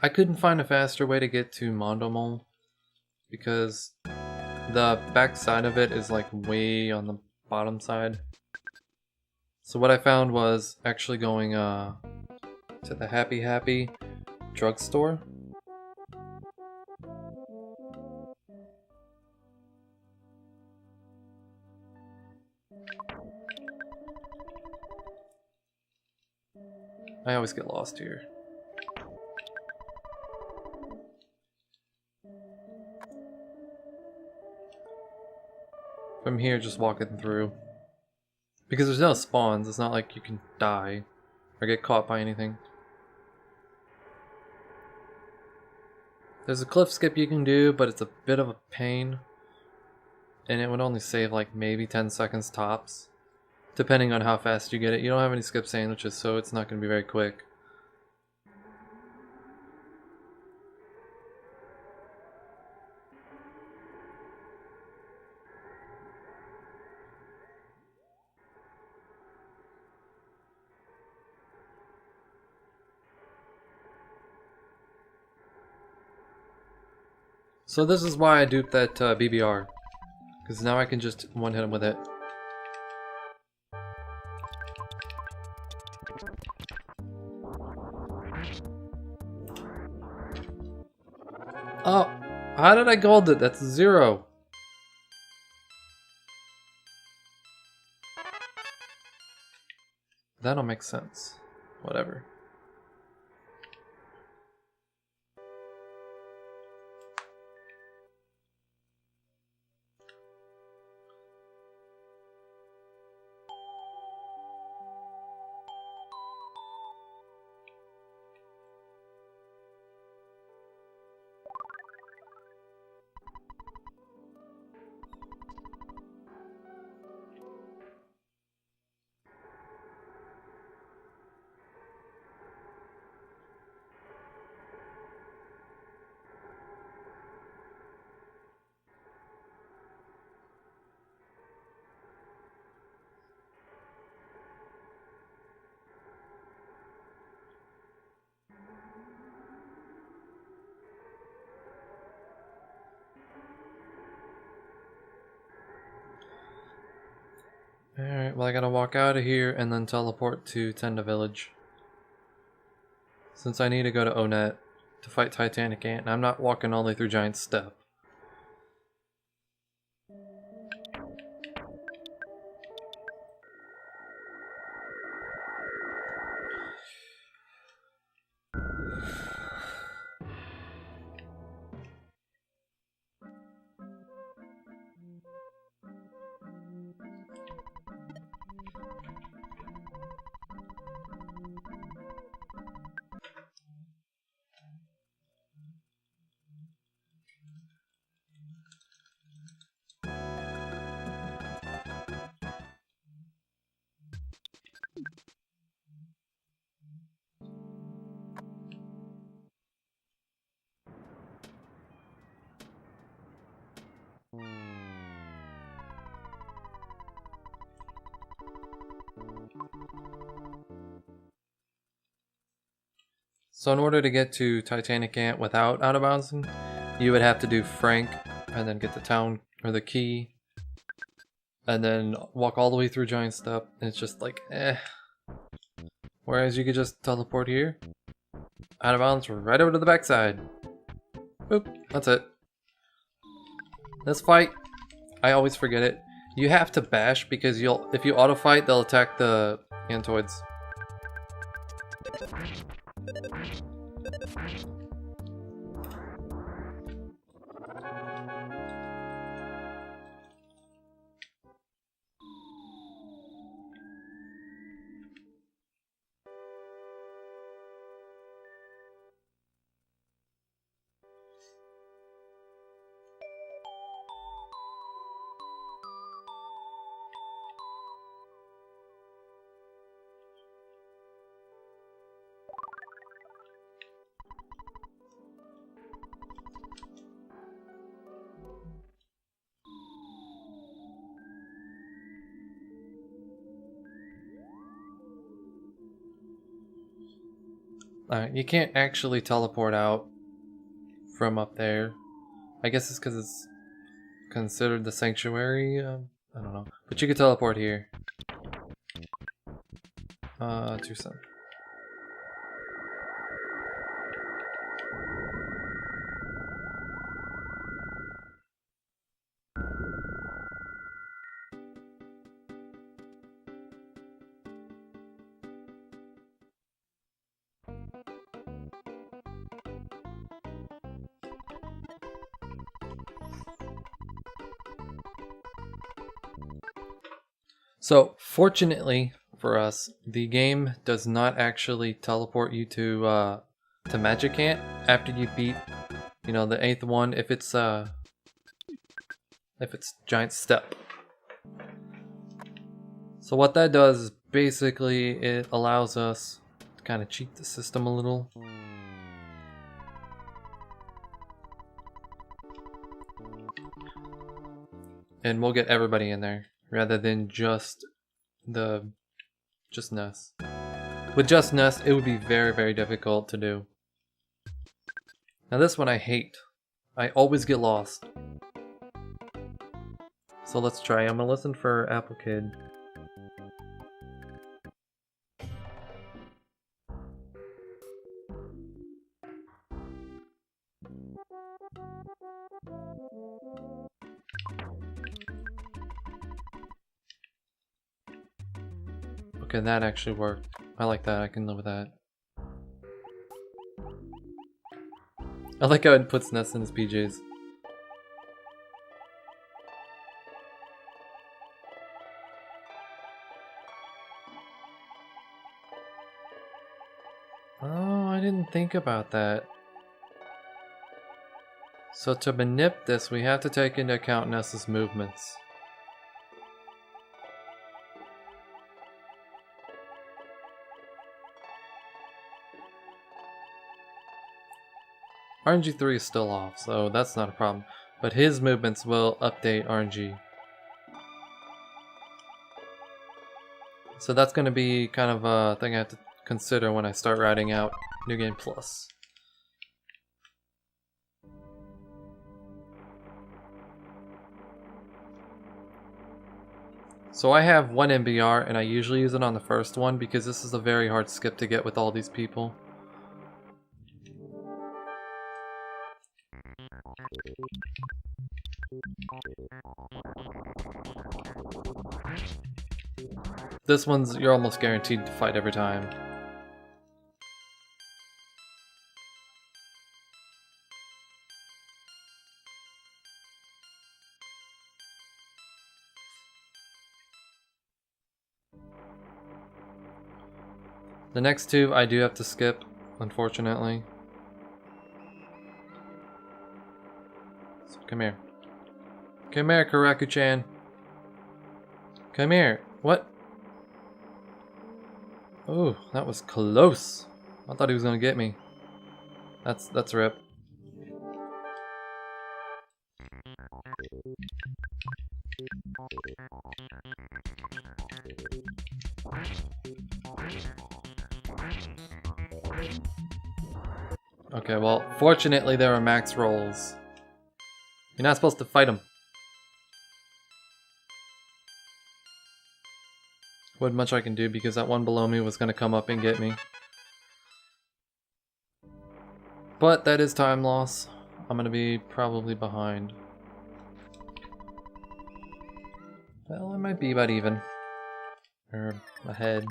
I couldn't find a faster way to get to Mondomol because the back side of it is like way on the bottom side. So what I found was actually going to the Happy Happy drugstore. I always get lost here. From here, just walking through. Because there's no spawns, it's not like you can die or get caught by anything. There's a cliff skip you can do, but it's a bit of a pain. And it would only save like maybe 10 seconds tops. Depending on how fast you get it. You don't have any skip sandwiches, so it's not going to be very quick. So this is why I duped that BBR. Because now I can just one-hit him with it. Oh, how did I gold it? That's 0. That'll make sense. Whatever. Alright, well I gotta walk out of here and then teleport to Tenda Village. Since I need to go to Onet to fight Titanic Ant, and I'm not walking all the way through Giant Step. So in order to get to Titanic Ant without out of bouncing, you would have to do Frank and then get the town or the key and then walk all the way through Giant Step, and it's just like eh. Whereas you could just teleport here, out of bounds, right over to the backside. Boop, that's it. This fight, I always forget it. You have to bash because if you auto fight, they'll attack the Antoids. You can't actually teleport out from up there. I guess it's because it's considered the sanctuary. I don't know. But you can teleport here. To some. So, fortunately for us, the game does not actually teleport you to Magic Ant after you beat, the 8th one if it's Giant Step. So what that does is basically it allows us to kind of cheat the system a little. And we'll get everybody in there rather than just Ness. With just Ness, it would be very, very difficult to do. Now this one I hate. I always get lost. So let's try. I'm gonna listen for Apple Kid. Okay, that actually worked. I like that. I can live with that. I like how it puts Ness in his PJs. Oh, I didn't think about that. So to manip this, we have to take into account Ness's movements. RNG 3 is still off, so that's not a problem. But his movements will update RNG. So that's going to be kind of a thing I have to consider when I start writing out New Game Plus. So I have one MBR and I usually use it on the first one because this is a very hard skip to get with all these people. This one's you're almost guaranteed to fight every time. The next two I do have to skip, unfortunately. So come here. Come here, Karaku-chan. Come here. What? Oh, that was close. I thought he was gonna get me. That's rip. Okay, well, fortunately there are max rolls. You're not supposed to fight him. Wasn't much I can do because that one below me was gonna come up and get me. But that is time loss. I'm gonna be probably behind. Well, I might be about even. Or ahead.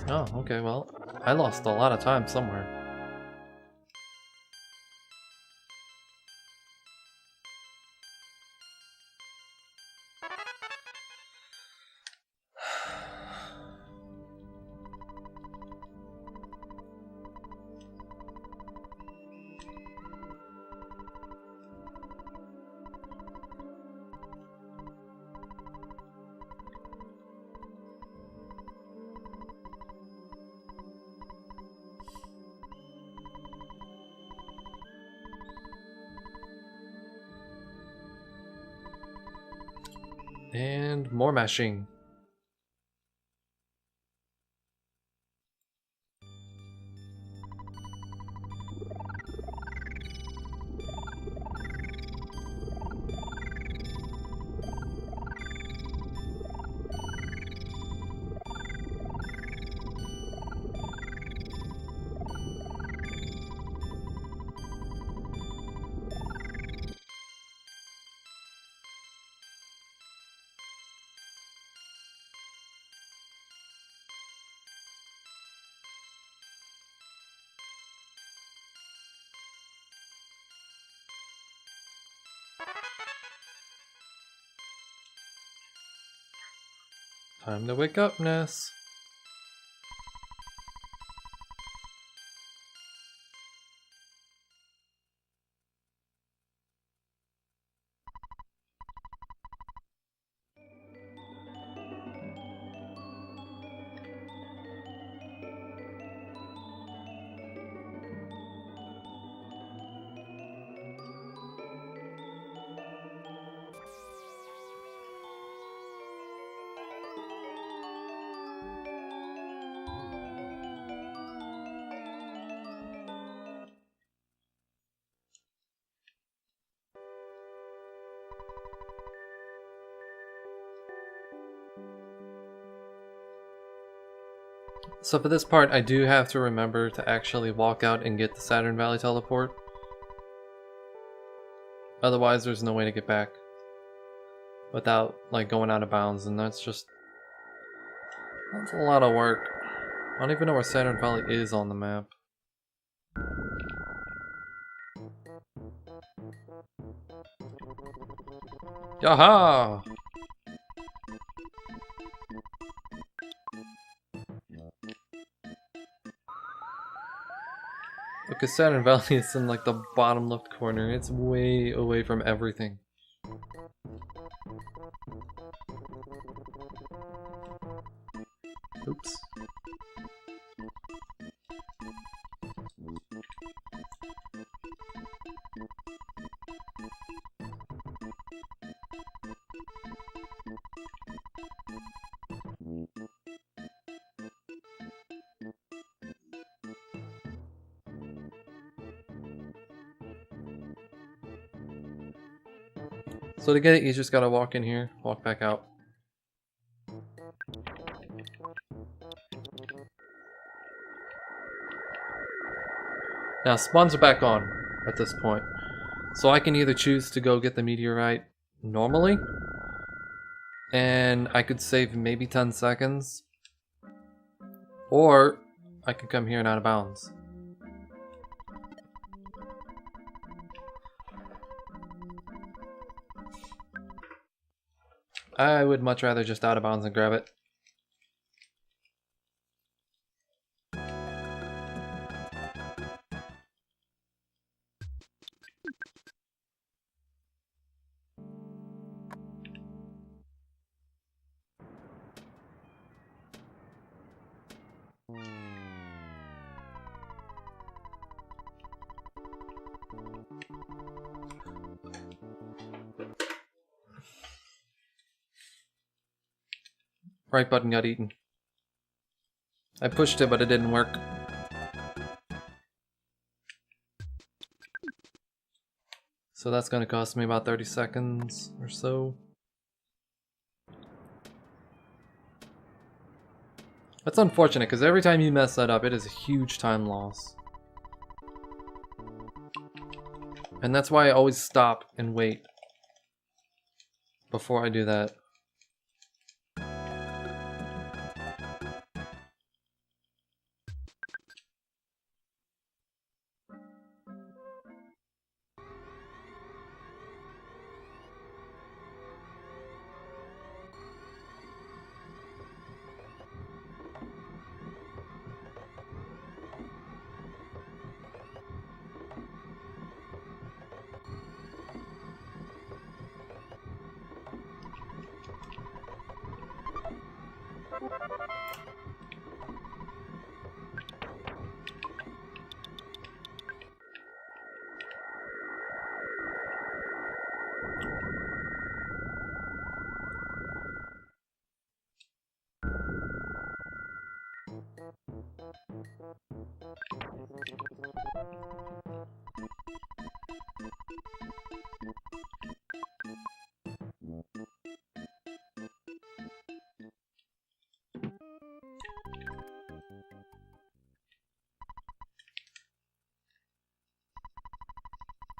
Oh, okay, well, I lost a lot of time somewhere. And more mashing. Time to wake up, Ness. So for this part, I do have to remember to actually walk out and get the Saturn Valley teleport. Otherwise, there's no way to get back without like going out of bounds, and that's a lot of work. I don't even know where Saturn Valley is on the map. Yaha! Look, Saturn Valley is in like the bottom left corner. It's way away from everything. Oops. So to get it, you just gotta walk in here, walk back out. Now, spawns are back on at this point. So I can either choose to go get the meteorite normally, and I could save maybe 10 seconds, or I can come here and out of bounds. I would much rather just out of bounds and grab it. Right button got eaten. I pushed it, but it didn't work. So that's gonna cost me about 30 seconds or so. That's unfortunate, because every time you mess that up, it is a huge time loss. And that's why I always stop and wait before I do that.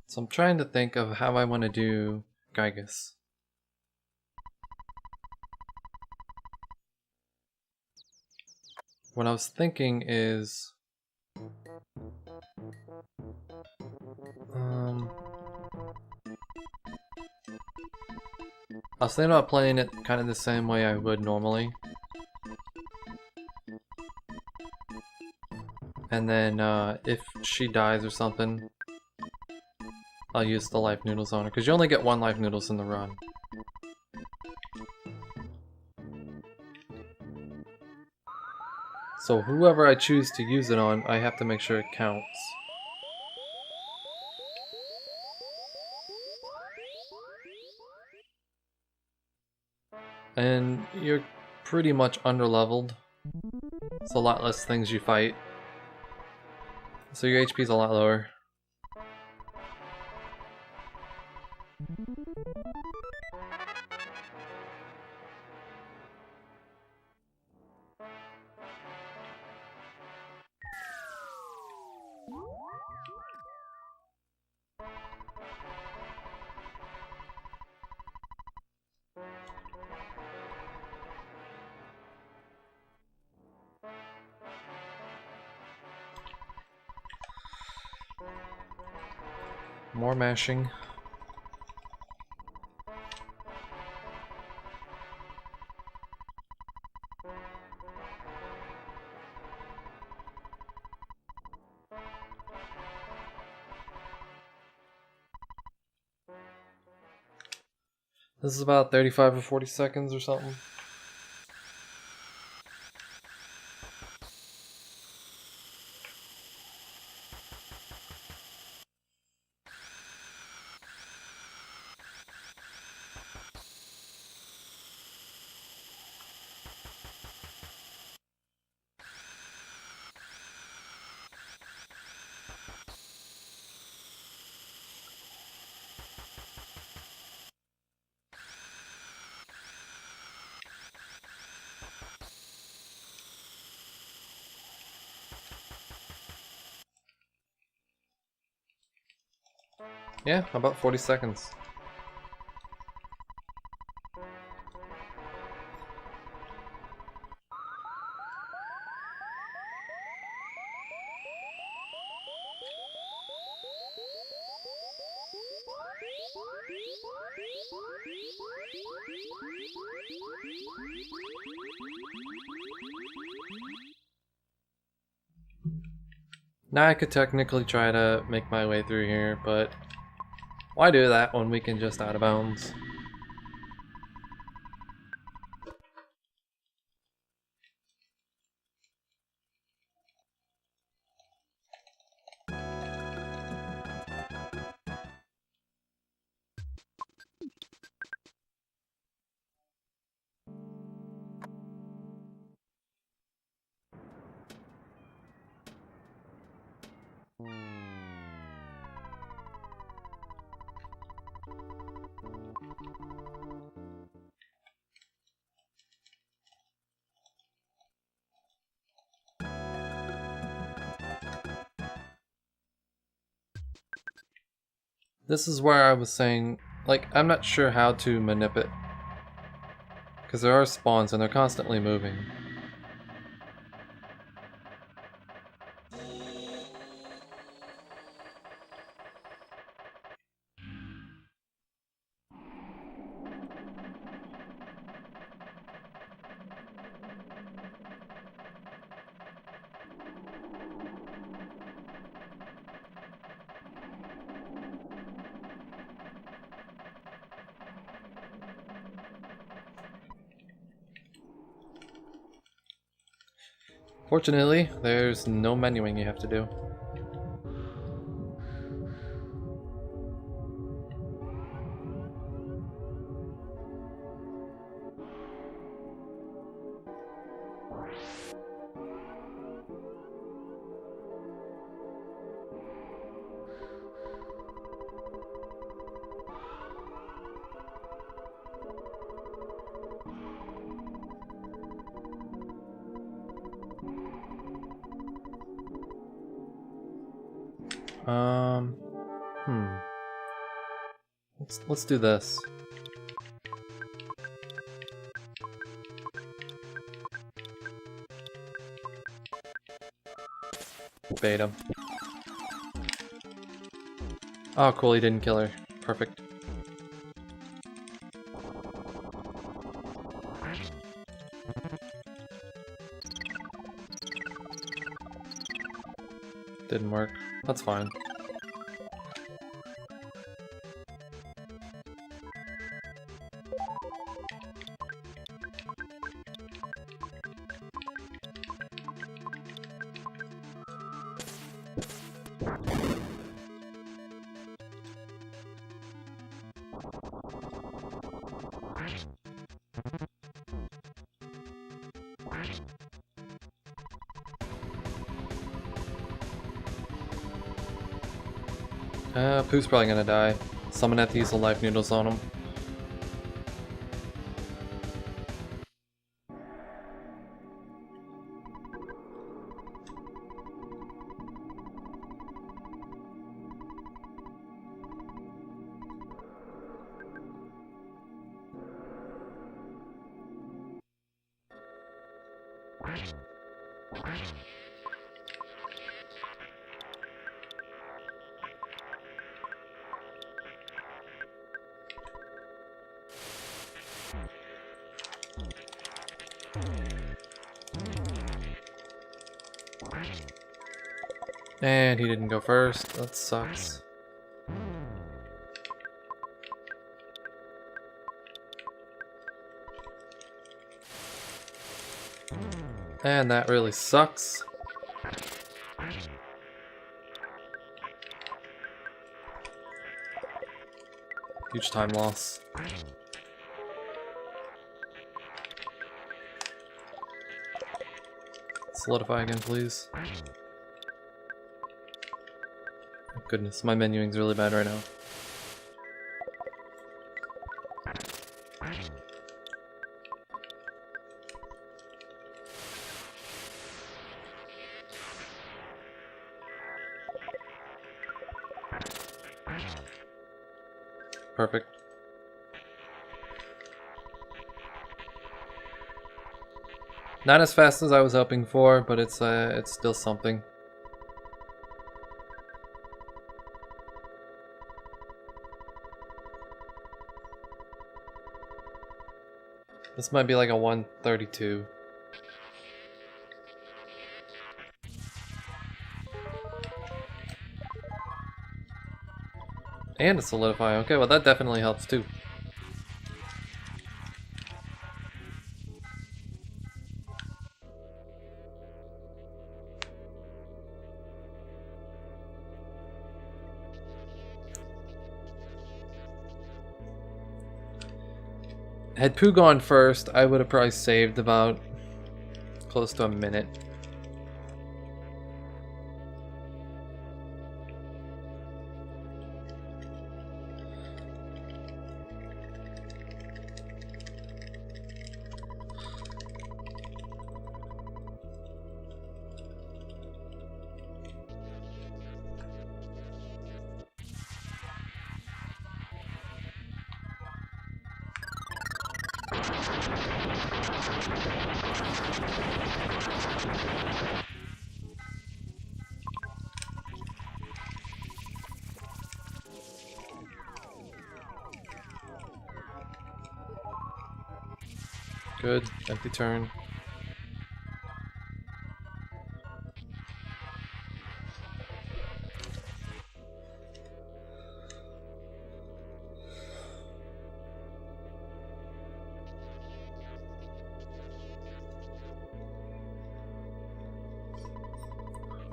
So I'm trying to think of how I want to do Gygus. What I was thinking is... I was thinking about playing it kind of the same way I would normally. And then if she dies or something, I'll use the life noodles on her, because you only get one life noodles in the run. So whoever I choose to use it on, I have to make sure it counts. And you're pretty much underleveled. It's a lot less things you fight. So your HP's a lot lower. More mashing. This is about 35 or 40 seconds or something. Yeah, about 40 seconds. Now I could technically try to make my way through here, but why do that when we can just out of bounds? This is where I was saying, like, I'm not sure how to manipulate, because there are spawns and they're constantly moving. Fortunately, there's no menuing you have to do. Um, hmm. Let's do this. Bait him. Oh, cool, he didn't kill her. Perfect. Didn't work. That's fine. Pooh's probably gonna die. Someone had to use the life noodles on him. And he didn't go first. That sucks. And that really sucks. Huge time loss. Solidify again, please. Oh, goodness, my menuing's really bad right now. Perfect. Not as fast as I was hoping for, but it's still something. This might be like a 132. And a solidify. Okay, well that definitely helps too. Had Pooh gone first, I would have probably saved about close to a minute. Good, empty turn.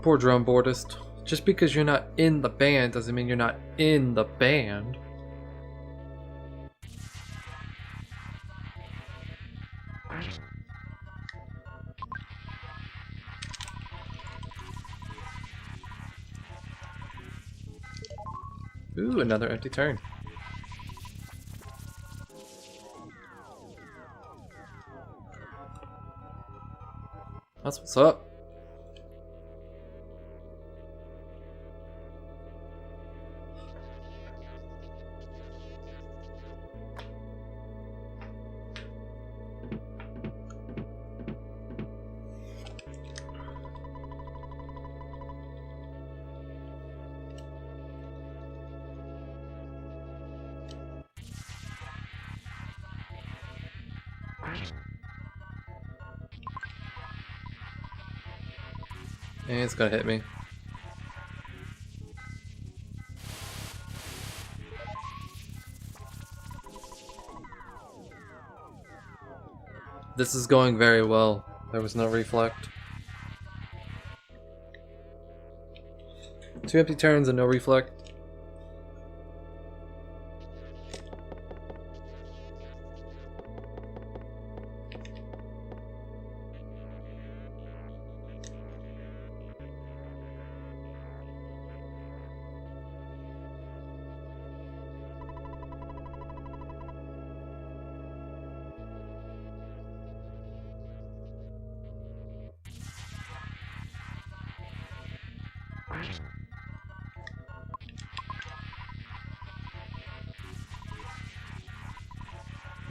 Poor drum boardist. Just because you're not in the band doesn't mean you're not in the band. Ooh, another empty turn. That's what's up. And it's gonna hit me. This is going very well. There was no reflect. 2 empty turns and no reflect.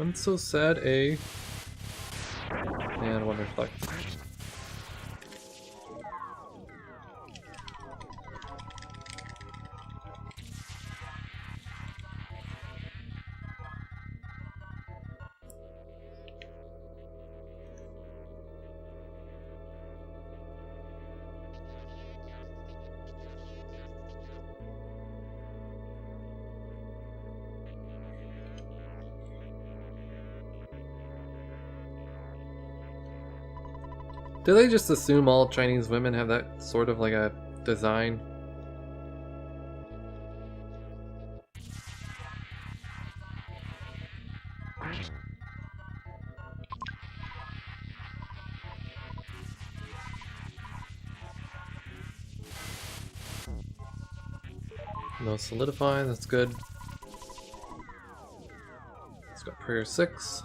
I'm so sad, A. And 1 reflect. Do they just assume all Chinese women have that sort of like a design? No solidify, that's good. Let's go prayer 6.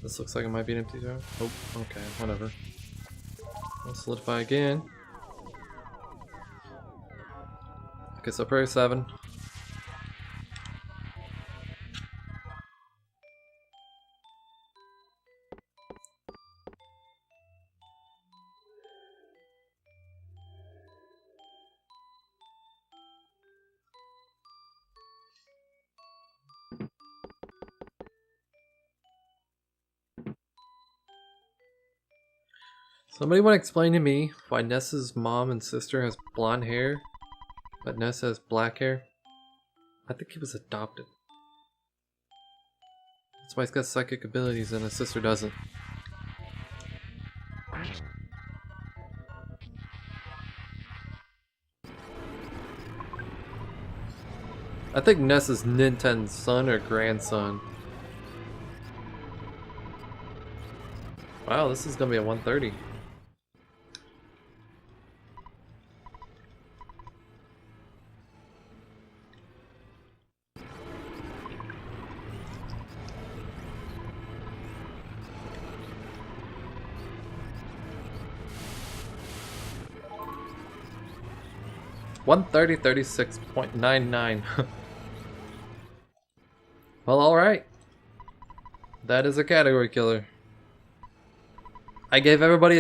This looks like it might be an empty jar. Oh, okay, whatever. I'll solidify again. Okay, so prayer 7. Somebody want to explain to me why Nessa's mom and sister has blonde hair, but Nessa has black hair? I think he was adopted. That's why he's got psychic abilities and his sister doesn't. I think Nessa's Ninten's son or grandson. Wow, this is gonna be a 130. $130.36.99. Well, alright. That is a category killer. I gave everybody a